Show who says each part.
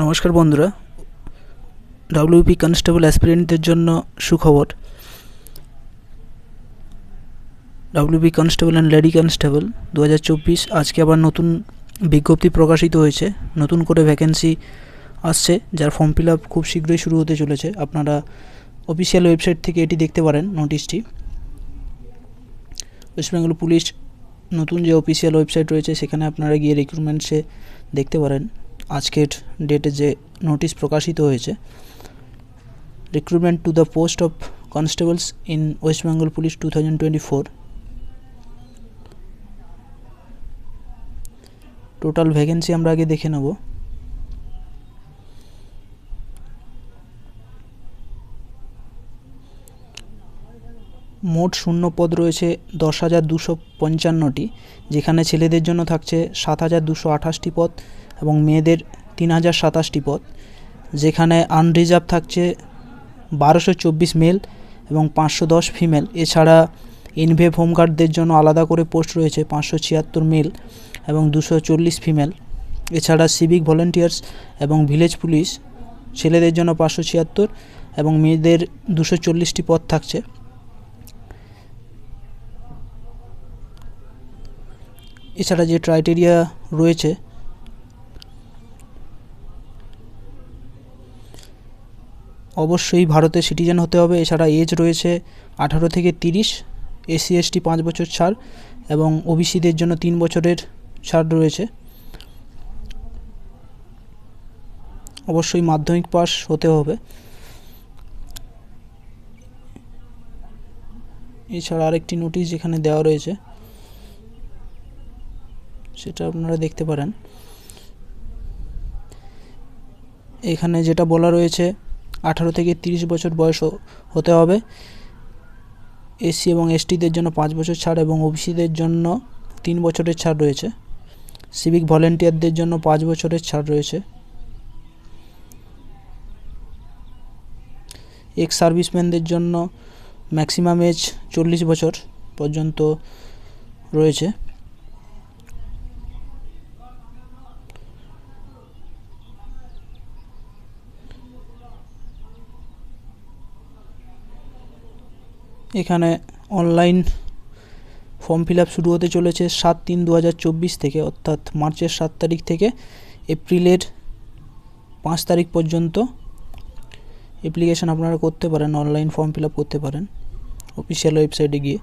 Speaker 1: নমস্কার বন্ধুরা, WP constable অ্যাসপিরেন্টদের জন্য সুখবর। WP constable and lady constable 2024 আজকে আবার নতুন বিজ্ঞপ্তি প্রকাশিত হয়েছে। নতুন করে ভ্যাকেন্সি আসছে, যার ফর্ম ফিল আপ খুব শীঘ্রই শুরু হতে চলেছে। আপনারা অফিসিয়াল ওয়েবসাইট থেকে এটি দেখতে পারেন। নোটিশটি ওয়েস্ট বেঙ্গল পুলিশ নতুন যে অফিসিয়াল ওয়েবসাইট রয়েছে সেখানে আপনারা গিয়ে রিক্রুটমেন্টসে দেখতে পারেন। আজকের ডেটে যে নোটিশ প্রকাশিত হয়েছে, recruitment to the post of constables in West Bengal police 2024। Total vacancy আমরা আগে দেখে নেব। মোট শূন্য পদ রয়েছে 10,255টি, যেখানে ছেলেদের জন্য থাকছে 7,228টি পদ এবং মেয়েদের 3,027টি পদ, যেখানে আনরিজার্ভ থাকছে 1224 মেল এবং 510 ফিমেল। এছাড়া ইনভেভ হোমগার্ডদের জন্য আলাদা করে পোস্ট রয়েছে 576 মেল এবং 240 ফিমেল। এছাড়া সিভিক ভলেন্টিয়ার্স এবং ভিলেজ পুলিশ ছেলেদের জন্য 576 এবং মেয়েদের 240টি পদ থাকছে। এছাড়া যে ক্রাইটেরিয়া রয়েছে, অবশ্যই ভারতের সিটিজেন হতে হবে। এছাড়া এজ রয়েছে 18 থেকে 30, এসসি এসটি 5 বছর ছাড় এবং ওবিসিদের জন্য 3 বছরের ছাড় রয়েছে। অবশ্যই মাধ্যমিক পাস হতে হবে। এছাড়া আরেকটি নোটিশ যেখানে দেওয়া রয়েছে সেটা আপনারা দেখতে পারেন। এখানে যেটা বলা রয়েছে 18 থেকে 30 বছর বয়স হতে হবে। এসসি এবং এসটিদের জন্য 5 বছর ছাড় এবং ওবিসিদের জন্য 3 বছরের ছাড় রয়েছে। সিভিক ভলেন্টিয়ারদের জন্য 5 বছরের ছাড় রয়েছে। এক্স সার্ভিসম্যানদের জন্য ম্যাক্সিমাম এজ 40 বছর পর্যন্ত রয়েছে। এখানে অনলাইন ফর্ম ফিল আপ শুরু হতে চলেছে 7/3/2024 থেকে, অর্থাৎ মার্চের 7 তারিখ থেকে এপ্রিলের 5 তারিখ পর্যন্ত অ্যাপ্লিকেশান আপনারা করতে পারেন। অনলাইন ফর্ম ফিল আপ করতে পারেন অফিসিয়াল ওয়েবসাইটে গিয়ে।